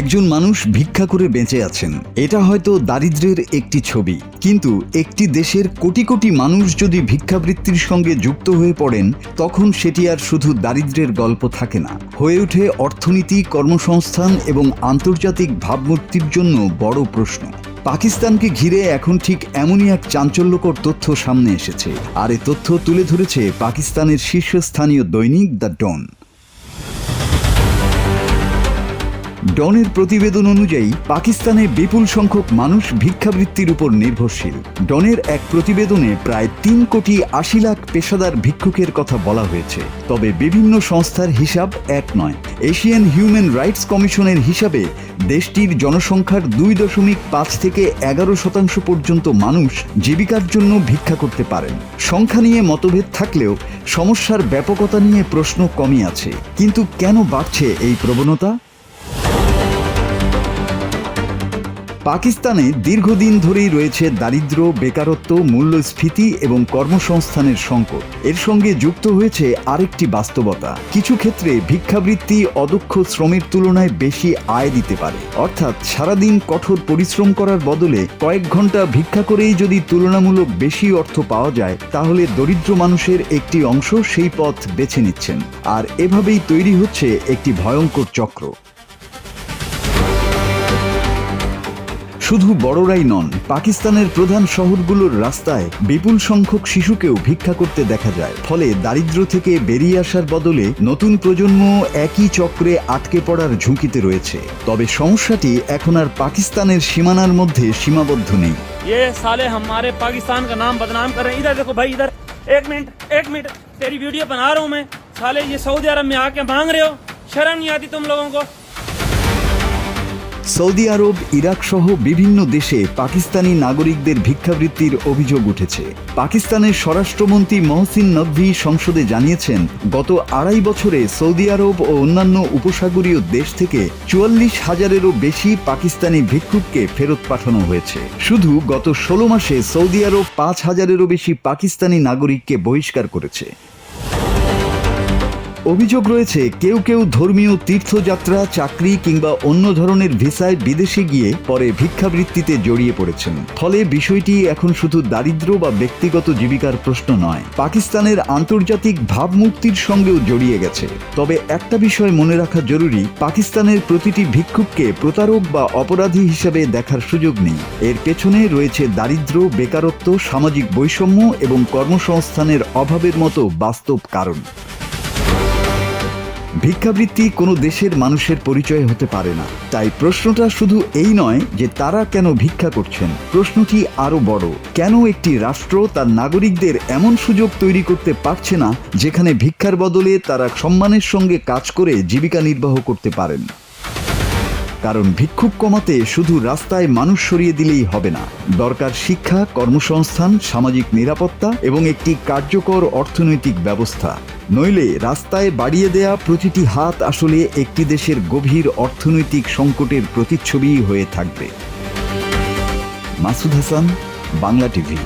একজন মানুষ ভিক্ষা করে বেঁচে আছেন, এটা হয়তো দারিদ্র্যের একটি ছবি। কিন্তু একটি দেশের কোটি কোটি মানুষ যদি ভিক্ষাবৃত্তির সঙ্গে যুক্ত হয়ে পড়েন, তখন সেটি আর শুধু দারিদ্র্যের গল্প থাকে না, হয়ে ওঠে অর্থনীতি, কর্মসংস্থান এবং আন্তর্জাতিক ভাবমূর্তির জন্য বড় প্রশ্ন। পাকিস্তানকে ঘিরে এখন ঠিক এমনই এক চাঞ্চল্যকর তথ্য সামনে এসেছে, আর এ তথ্য তুলে ধরেছে পাকিস্তানের শীর্ষস্থানীয় দৈনিক দ্য ডন। ডনের প্রতিবেদন অনুযায়ী পাকিস্তানে বিপুল সংখ্যক মানুষ ভিক্ষাবৃত্তির উপর নির্ভরশীল। ডনের এক প্রতিবেদনে প্রায় 3,80,00,000 পেশাদার ভিক্ষুকের কথা বলা হয়েছে। তবে বিভিন্ন সংস্থার হিসাব এক নয়। এশিয়ান হিউম্যান রাইটস কমিশনের হিসাবে দেশটির জনসংখ্যার 2.5 থেকে 11% পর্যন্ত মানুষ জীবিকার জন্য ভিক্ষা করতে পারেন। সংখ্যা নিয়ে মতভেদ থাকলেও সমস্যার ব্যাপকতা নিয়ে প্রশ্ন কমই আছে। কিন্তু কেন বাড়ছে এই প্রবণতা? পাকিস্তানে দীর্ঘদিন ধরেই রয়েছে দারিদ্র্য, বেকারত্ব, মূল্যস্ফীতি এবং কর্মসংস্থানের সংকট। এর সঙ্গে যুক্ত হয়েছে আরেকটি বাস্তবতা, কিছু ক্ষেত্রে ভিক্ষাবৃত্তি অদক্ষ শ্রমের তুলনায় বেশি আয় দিতে পারে। অর্থাৎ সারাদিন কঠোর পরিশ্রম করার বদলে কয়েক ঘন্টা ভিক্ষা করেই যদি তুলনামূলক বেশি অর্থ পাওয়া যায়, তাহলে দরিদ্র মানুষের একটি অংশ সেই পথ বেছে নিচ্ছেন। আর এভাবেই তৈরি হচ্ছে একটি ভয়ঙ্কর চক্র। শুধু বড়রাই নন, পাকিস্তানের প্রধান শহরগুলোর রাস্তায় বিপুল সংখ্যক শিশুকেও ভিক্ষা করতে দেখা যায়। ফলে দারিদ্র্য থেকে বেরিয়ে আসার বদলে নতুন প্রজন্ম একই চক্রে আটকে পড়ার ঝুঁকিতে রয়েছে। তবে সমস্যাটি এখন আর পাকিস্তানের সীমানার মধ্যে সীমাবদ্ধ নেই। ये साले हमारे पाकिस्तान का नाम बदनाम कर रहे हैं। इधर देखो भाई, इधर एक मिनट तेरी वीडियो बना रहा हूँ मैं। साले ये सऊदी अरब में आके मांग रहे हो, शर्म नहीं आती तुम लोगों को? সৌদি আরব, ইরাক সহ বিভিন্ন দেশে পাকিস্তানি নাগরিকদের ভিক্ষাবৃত্তির অভিযোগ উঠেছে। পাকিস্তানের স্বরাষ্ট্রমন্ত্রী মহসিন নকভি সংসদে জানিয়েছেন, গত 2.5 বছরে সৌদি আরব ও অন্যান্য উপসাগরীয় দেশ থেকে 44,000-এরও বেশি পাকিস্তানি ভিক্ষুককে ফেরত পাঠানো হয়েছে। শুধু গত 16 মাসে সৌদি আরব 5,000-এরও বেশি পাকিস্তানি নাগরিককে বহিষ্কার করেছে। অভিযোগ রয়েছে, কেউ কেউ ধর্মীয় তীর্থযাত্রা, চাকরি কিংবা অন্য ধরনের ভিসায় বিদেশে গিয়ে পরে ভিক্ষাবৃত্তিতে জড়িয়ে পড়েছেন। ফলে বিষয়টি এখন শুধু দারিদ্র্য বা ব্যক্তিগত জীবিকার প্রশ্ন নয়, পাকিস্তানের আন্তর্জাতিক ভাবমূর্তির সঙ্গেও জড়িয়ে গেছে। তবে একটা বিষয় মনে রাখা জরুরি, পাকিস্তানের প্রতিটি ভিক্ষুককে প্রতারক বা অপরাধী হিসেবে দেখার সুযোগ নেই। এর পেছনে রয়েছে দারিদ্র্য, বেকারত্ব, সামাজিক বৈষম্য এবং কর্মসংস্থানের অভাবের মতো বাস্তব কারণ। ভিক্ষাবৃত্তি কোনো দেশের মানুষের পরিচয় হতে পারে না। তাই প্রশ্নটা শুধু এই নয় যে তারা কেন ভিক্ষা করছেন, প্রশ্নটি আরও বড়, কেন একটি রাষ্ট্র তার নাগরিকদের এমন সুযোগ তৈরি করতে পারছে না যেখানে ভিক্ষার বদলে তারা সম্মানের সঙ্গে কাজ করে জীবিকা নির্বাহ করতে পারেন। কারণ ভিক্ষুক কমাতে শুধু রাস্তায় মানুষ সরিয়ে দিলেই হবে না, দরকার শিক্ষা, কর্মসংস্থান, সামাজিক নিরাপত্তা এবং একটি কার্যকর অর্থনৈতিক ব্যবস্থা। নইলে রাস্তায় বাড়িয়ে দেয়া প্রতিটি হাত আসলে একটি দেশের গভীর অর্থনৈতিক সংকটের প্রতিচ্ছবিই হয়ে থাকবে। মাসুদ হাসান, বাংলা টিভি।